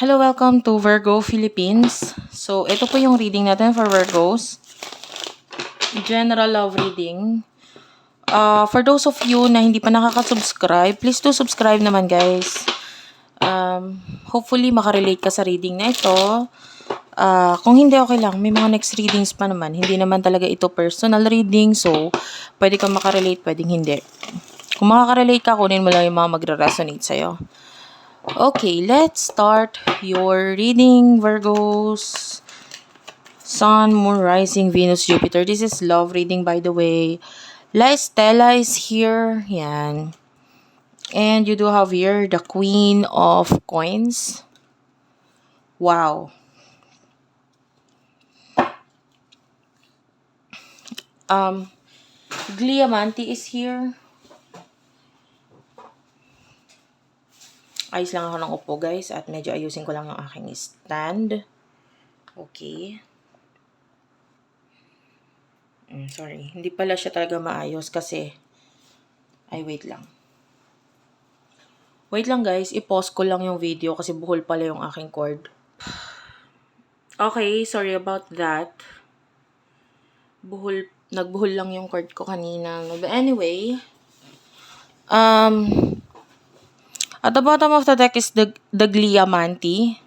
Hello, welcome to Virgo Philippines. So, ito po yung reading natin for Virgos. General love reading. For those of you na hindi pa nakaka-subscribe, please do subscribe naman, guys. Hopefully, makarelate ka sa reading na ito. Kung hindi, okay lang. May mga next readings pa naman. Hindi naman talaga ito personal reading. So, pwede kang makarelate, pwedeng hindi. Kung makaka-relate ka, kunin mo lang yung mga magre-resonate sa'yo. Okay, let's start your reading, Virgos. Sun, Moon, Rising, Venus, Jupiter. This is love reading, by the way. La Estela is here. Yan. And you do have here the Queen of Coins. Wow. Gliamanti is here. Ayos lang ako ng upo, guys. At medyo ayusin ko lang yung aking stand. Okay. Sorry. Hindi pala siya talaga maayos kasi... Ay, wait lang. Wait lang, guys. I-pause ko lang yung video kasi buhol pala yung aking cord. Okay, sorry about that. Nagbuhol lang yung cord ko kanina. But anyway, at the bottom of the deck is the Gliamanti.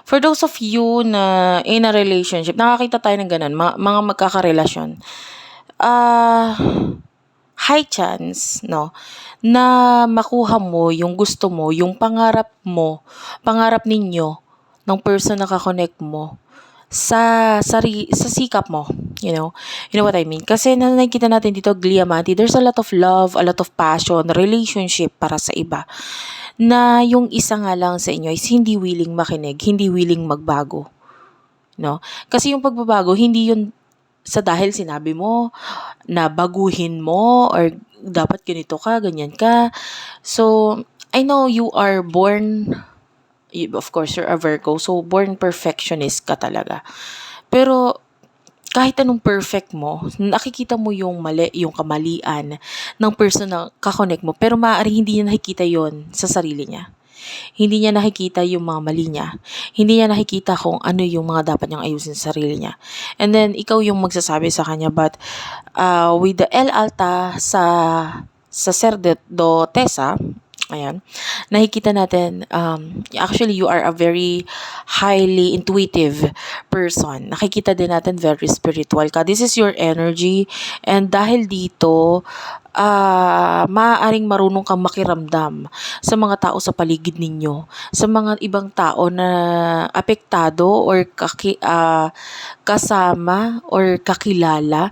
For those of you na in a relationship, nakakita tayo ng ganun, mga magkakarelasyon. High chance, no, na makuha mo yung gusto mo, yung pangarap mo, pangarap ninyo, ng person na kakonect mo sa sikap mo, you know what I mean? Kasi nakikita natin dito, Gliamanti, there's a lot of love, a lot of passion, relationship para sa iba, na yung isa nga lang sa inyo is hindi willing makinig, hindi willing magbago, no? Kasi yung pagbabago, hindi yun sa dahil sinabi mo na baguhin mo or dapat ganito ka, ganyan ka. So, I know you are born, of course, you're a Virgo, so born perfectionist ka talaga. Pero, kahit anong perfect mo, nakikita mo yung mali, yung kamalian ng person na kakonect mo, pero maaari hindi niya nakikita yon sa sarili niya. Hindi niya nakikita yung mga mali niya. Hindi niya nakikita kung ano yung mga dapat niyang ayusin sa sarili niya. And then, ikaw yung magsasabi sa kanya, but with the L alta sa sacerdotesa, ayan, nakikita natin, actually, you are a very highly intuitive person. Nakikita din natin, very spiritual ka. This is your energy. And dahil dito, maaaring marunong kang makiramdam sa mga tao sa paligid ninyo, sa mga ibang tao na apektado or kasama or kakilala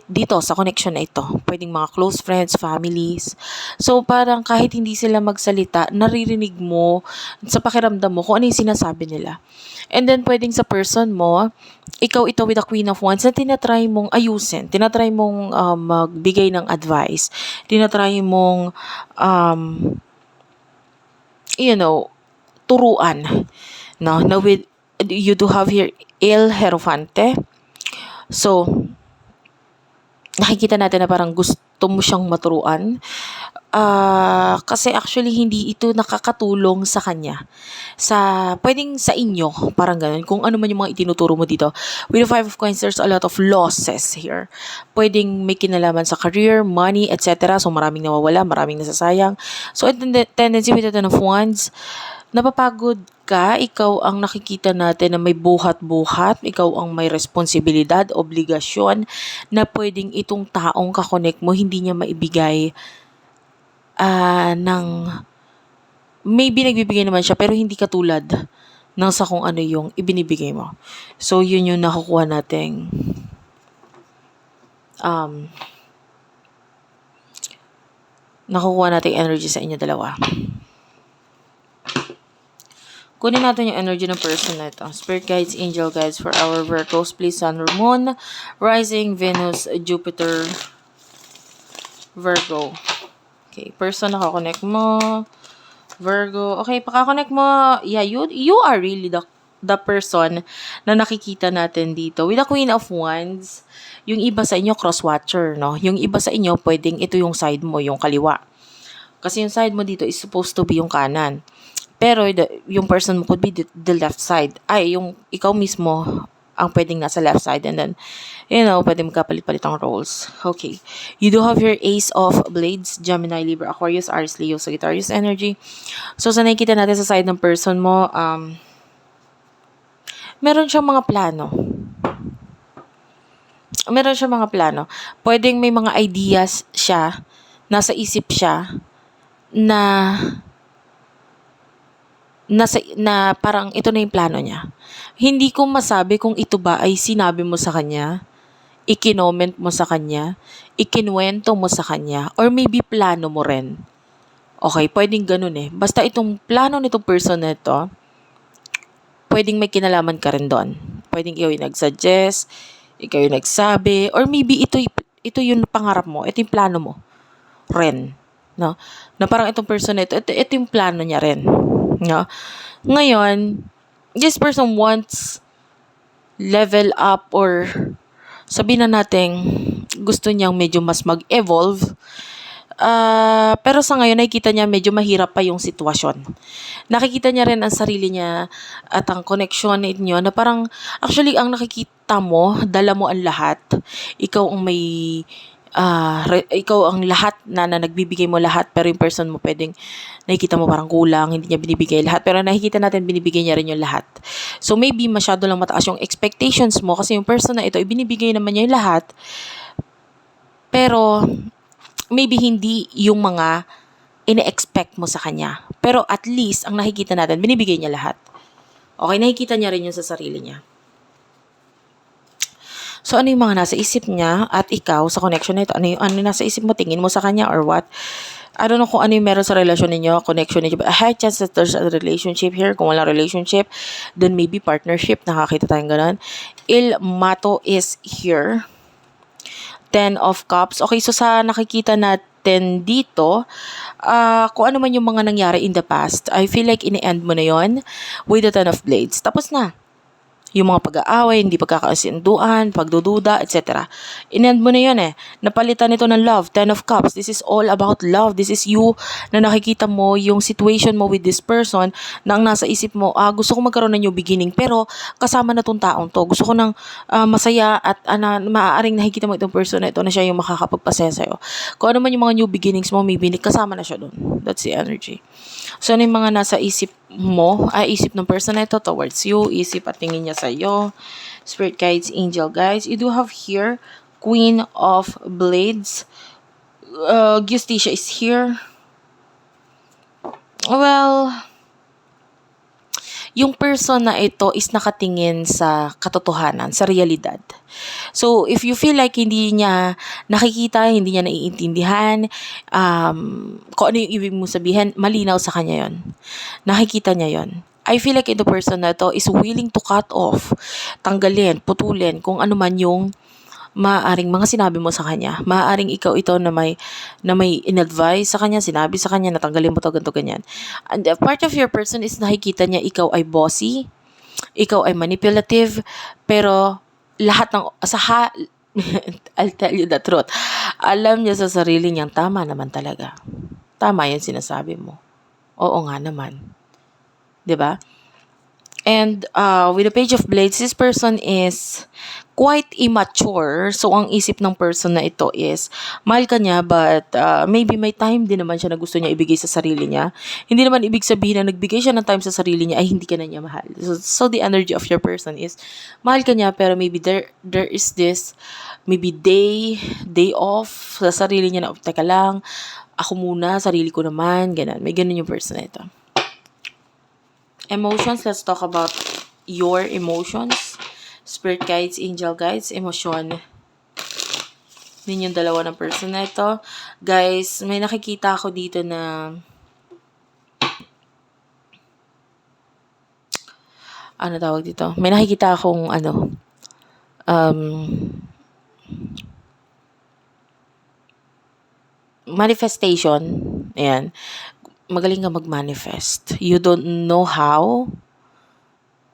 dito sa connection na ito. Pwedeng mga close friends, families. So, parang kahit hindi sila magsalita, naririnig mo sa pakiramdam mo kung ano yung sinasabi nila. And then, pwedeng sa person mo, ikaw ito with the Queen of Wands na tinatry mong ayusin, tinatry mong magbigay ng advice, tinatry mong, turuan. No? Now, you do have here El Hierophante. So, nakikita natin na parang gusto mo siyang maturuan. Kasi actually hindi ito nakakatulong sa kanya. Pwedeng sa inyo, parang ganun. Kung ano man yung mga itinuturo mo dito. With the Five of Coins, there's a lot of losses here. Pwedeng may kinalaman sa career, money, etc. So maraming nawawala, maraming nasasayang. So ito tendency with the Ten of Wands, napapagod ka, ikaw ang nakikita natin na may buhat-buhat, ikaw ang may responsibilidad, obligasyon, na pwedeng itong taong kakonect mo, hindi niya maibigay maybe nagbibigay naman siya, pero hindi katulad ng sa kung ano yung ibinibigay mo. So, yun yung nakukuha nating energy sa inyo dalawa. Kunin natin yung energy ng person na ito. Spirit guides, angel guides for our Virgos. Please, Sun or Moon, Rising, Venus, Jupiter, Virgo. Okay, person na kakonect mo, Virgo. Okay, pakakonect mo, yeah, you are really the the person na nakikita natin dito. With the Queen of Wands, yung iba sa inyo cross-watcher, no? Yung iba sa inyo, pwedeng ito yung side mo, yung kaliwa. Kasi yung side mo dito is supposed to be yung kanan. Pero yung person mo could be the left side. Ay, yung ikaw mismo ang pwedeng nasa left side. And then, pwede magkapalit-palit ang roles. Okay. You do have your Ace of Blades, Gemini, Libra, Aquarius, Aries, Leo, Sagittarius energy. So, sa nakikita natin sa side ng person mo, meron siyang mga plano. Pwedeng may mga ideas siya, nasa isip siya, na parang ito na yung plano niya. Hindi ko masabi kung ito ba ay sinabi mo sa kanya, ikinoment mo sa kanya, ikinwento mo sa kanya, or maybe plano mo rin. Okay, pwedeng ganun eh. Basta itong plano nitong person na ito, pwedeng may kinalaman ka rin doon. Pwedeng ikaw yung nag-suggest, ikaw yung nagsabi, or maybe ito yung pangarap mo, ito yung plano mo rin. No? Na parang itong person na ito yung plano niya rin. No? Ngayon, this person wants level up or sabihin na natin gusto niyang medyo mas mag-evolve. Pero sa ngayon, nakikita niya medyo mahirap pa yung sitwasyon. Nakikita niya rin ang sarili niya at ang connection ninyo na parang actually ang nakikita mo, dala mo ang lahat. Ikaw ang may ikaw ang lahat na nagbibigay mo lahat, pero yung person mo pwedeng nakikita mo parang kulang, hindi niya binibigay lahat, pero nakikita natin binibigay niya rin yung lahat. So maybe masyado lang mataas yung expectations mo kasi yung person na ito ibinibigay naman niya yung lahat, pero maybe hindi yung mga ine-expect mo sa kanya, pero at least ang nakikita natin binibigay niya lahat. Okay, nakikita niya rin yun sa sarili niya. So, ano yung mga nasa isip niya at ikaw sa connection na ito? Ano yung nasa isip mo? Tingin mo sa kanya or what? I don't know kung ano yung meron sa relasyon ninyo, connection ninyo. But a high chance that there's a relationship here. Kung walang relationship, then maybe partnership. Nakakita tayong ganun. Il Mato is here. 10 of Cups. Okay, so sa nakikita natin dito, kung ano man yung mga nangyari in the past, I feel like ini-end mo na yon with the 10 of Blades. Tapos na. Yung mga pag-aaway, hindi pagkakasinduan, pagdududa, etc. In-end mo na yun eh. Napalitan nito ng love, 10 of Cups. This is all about love. This is you na nakikita mo yung situation mo with this person na ang nasa isip mo, gusto ko magkaroon ng new beginning pero kasama na tong taong to. Gusto ko ng masaya at maaaring nakikita mo itong person na ito na siya yung makakapagpasaya sa'yo. Kung ano man yung mga new beginnings mo, maybe kasama na siya doon. That's the energy. So, ano yung mga nasa isip mo, isip ng person na ito towards you, isip at tingin niya sa'yo, spirit guides, angel guides. You do have here, Queen of Blades. Justicia is here. Well, yung person na ito is nakatingin sa katotohanan, sa realidad. So, if you feel like hindi niya nakikita, hindi niya naiintindihan, kung ano yung ibig mo sabihin, malinaw sa kanya yon. Nakikita niya yon. I feel like the person na to is willing to cut off, tanggalin, putulin, kung ano man yung maaaring mga sinabi mo sa kanya. Maaaring ikaw ito na may in-advise sa kanya, sinabi sa kanya, natanggalin mo to, ganito, ganyan. And part of your person is nakikita niya ikaw ay bossy, ikaw ay manipulative, pero lahat ng I'll tell you the truth. Alam niya sa sarili niyang tama naman talaga. Tama 'yung sinasabi mo. Oo nga naman. 'Di ba? And with the Page of Blades, this person is quite immature. So, ang isip ng person na ito is, mahal ka niya, but maybe may time din naman siya na gusto niya ibigay sa sarili niya. Hindi naman ibig sabihin na nagbigay siya ng time sa sarili niya ay hindi ka na niya mahal. So the energy of your person is, mahal ka niya, pero maybe there is this, maybe day off sa sarili niya na, teka lang, ako muna, sarili ko naman, ganun. May ganun yung person na ito. Emotions, let's talk about your emotions. Spirit guides, angel guides, emosyon. Yun yung dalawa ng person na ito. Guys, may nakikita ako dito na ano tawag dito? May nakikita akong manifestation. Ayan. Magaling ka mag-manifest. You don't know how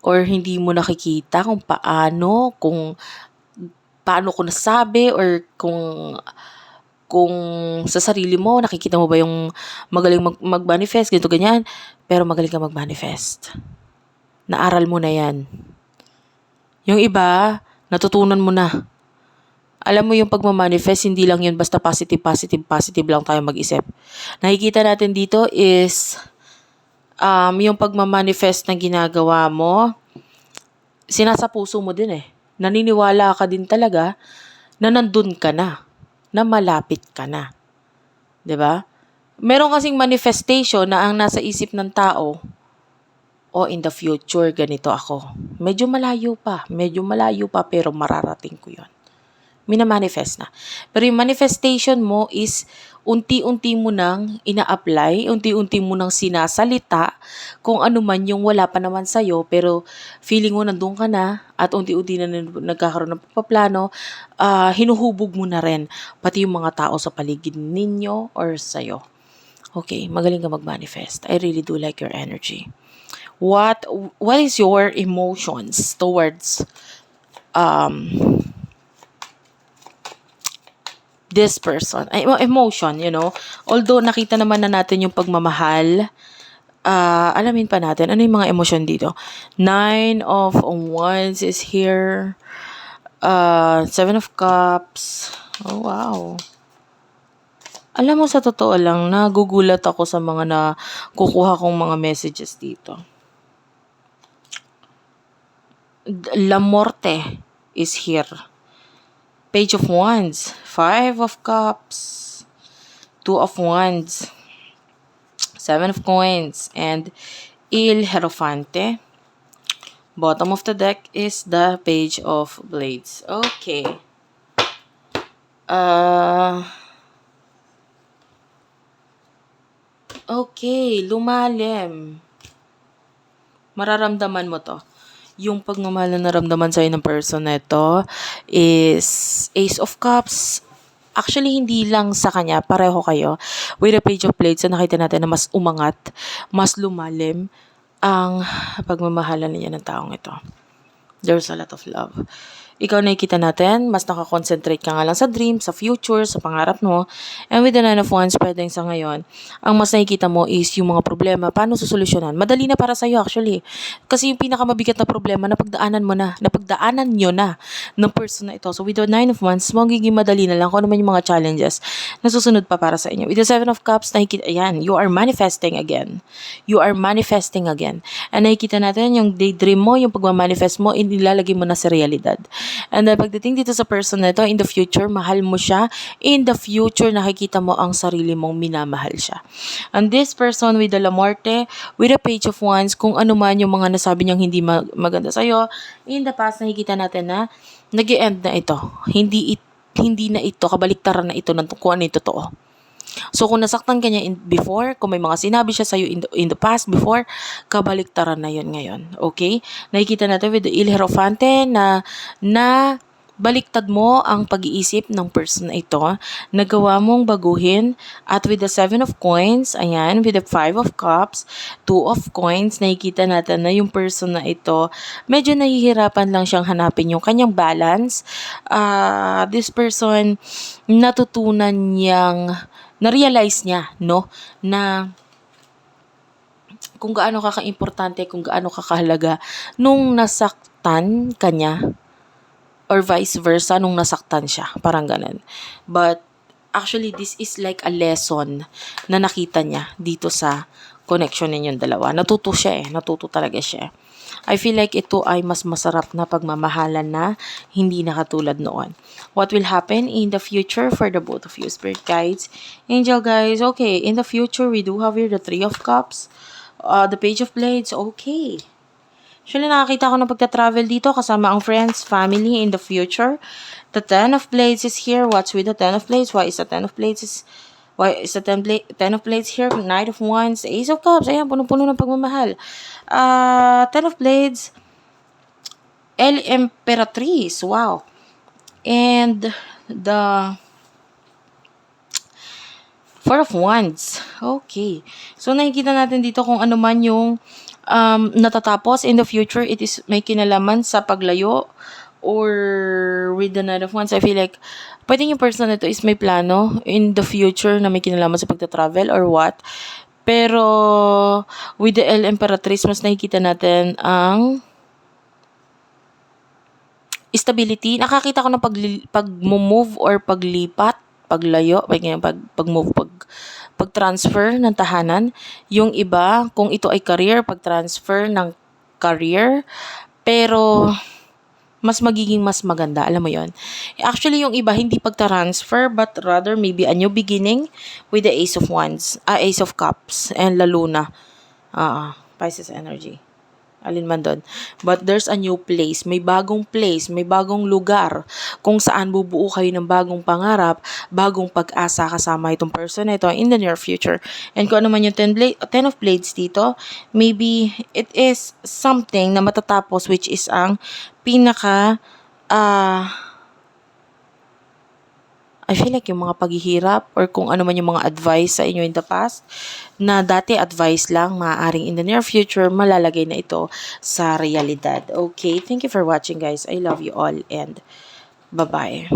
or hindi mo nakikita kung paano ko nasabi, or kung sa sarili mo, nakikita mo ba yung magaling mag-manifest, ganito, ganyan. Pero magaling ka mag-manifest. Naaral mo na yan. Yung iba, natutunan mo na. Alam mo yung pagmamanifest, hindi lang yun basta positive, positive, positive lang tayo mag-isip. Nakikita natin dito is yung pagmamanifest na ginagawa mo, sinasa puso mo din eh. Naniniwala ka din talaga na nandun ka na, na malapit ka na. 'Di ba? Meron kasing manifestation na ang nasa isip ng tao, in the future, ganito ako. Medyo malayo pa, pero mararating ko yun. Minamanifest na. Pero yung manifestation mo is unti-unti mo nang ina-apply, unti-unti mo nang sinasalita kung ano man yung wala pa naman sa'yo, pero feeling mo nandun ka na at unti-unti na nagkakaroon ng paplano, hinuhubog mo na rin pati yung mga tao sa paligid ninyo or sa'yo. Okay, magaling ka mag-manifest. I really do like your energy. What is your emotions towards this person? Emotion, Although nakita naman na natin yung pagmamahal, alamin pa natin ano yung mga emosyon dito. 9 of Wands is here. 7 of Cups. Oh, wow. Alam mo, sa totoo lang, nagugulat ako sa mga nakukuha kong mga messages dito. La Morte is here. Page of Wands, 5 of Cups, 2 of Wands, 7 of Coins, and Il Hierophante. Bottom of the deck is the Page of Blades. Okay. Okay, lumalim. Mararamdaman mo to. Yung pagmamahal na naramdaman sa'yo ng person na ito is Ace of Cups. Actually, hindi lang sa kanya, pareho kayo. With the Page of Blades, so nakita natin na mas umangat, mas lumalim ang pagmamahalan niya ng taong ito. There's a lot of love. Ikaw, nakikita natin, mas nakakonsentrate ka nga lang sa dream, sa future, sa pangarap mo. And with the 9 of Wands, pwedeng sa ngayon, ang mas nakikita mo is yung mga problema, paano susolusyonan. Madali na para sa'yo actually. Kasi yung pinakamabigat na problema, napagdaanan nyo na ng person na ito. So with the 9 of Wands, magiging madali na lang kung ano man yung mga challenges na susunod pa para sa inyo. With the 7 of Cups, nakikita, ayan, you are manifesting again. You are manifesting again. And nakikita natin yung daydream mo, yung pagmamanifest mo, inilalagay mo na sa realidad. And then pagdating dito sa person na ito, in the future, mahal mo siya. In the future, nakikita mo ang sarili mong minamahal siya. And this person with the La Morte, with the Page of Wands, kung ano man yung mga nasabi niyang hindi maganda sa'yo, in the past, nakikita natin na nag-e-end na ito. Hindi na ito, kabaliktaran na ito ng kung ano yung totoo. So, kung nasaktan ka niya before, kung may mga sinabi siya sa'yo in the past, before, kabaliktaran na yun ngayon. Okay? Nakikita natin with the Il Hierophante na baliktad mo ang pag-iisip ng person na ito, nagawa mong baguhin, at with the 7 of Coins, ayan, with the 5 of Cups, 2 of Coins, nakikita natin na yung person na ito, medyo nahihirapan lang siyang hanapin yung kanyang balance. This person, na-realize niya, na kung gaano kaka-importante, kung gaano kakahalaga nung nasaktan kanya, or vice versa, nung nasaktan siya. Parang ganun. But, actually, this is like a lesson na nakita niya dito sa connection ninyong dalawa. Natuto talaga siya. I feel like ito ay mas masarap na pagmamahalan na hindi na katulad noon. What will happen in the future for the both of you, Spirit Guides, Angel Guys? Okay, in the future, we do have here the 3 of Cups, the Page of Blades. Okay. Actually, nakakita ko ng pagta-travel dito kasama ang friends, family in the future. The 10 of Blades is here. What's with the 10 of Blades? Why is the 10 of Blades of Blades here? Knight of Wands, Ace of Cups. Ayan, punong-puno ng pagmamahal. 10 of Blades, El Emperatriz. Wow. And the 4 of Wands. Okay. So, nakikita natin dito kung ano man yung natatapos in the future, it is may kinalaman sa paglayo or with the Knight of Wands. I feel like pwedeng yung person na to is may plano in the future na may kinalaman sa pagta-travel or what. Pero with the El Emperatrice, mas nakikita natin ang stability. Nakakita ko ng pag-move or paglipat, paglayo, pag-move, pag-transfer ng tahanan. Yung iba, kung ito ay career, pag-transfer ng career. Pero mas magiging mas maganda, alam mo yon. Actually, yung iba hindi pag-transfer but rather maybe a new beginning with the Ace of Wands, Ace of Cups and La Luna. Pisces energy. Alin man doon. But there's a new place, may bagong lugar kung saan bubuo kayo ng bagong pangarap, bagong pag-asa kasama itong person na ito in the near future. And kung ano man yung 10 of Blades dito, maybe it is something na matatapos which is ang pinaka I feel like yung mga paghihirap or kung ano man yung mga advice sa inyo in the past na dati advice lang, maaaring in the near future malalagay na ito sa realidad. Okay, thank you for watching guys. I love you all and bye-bye.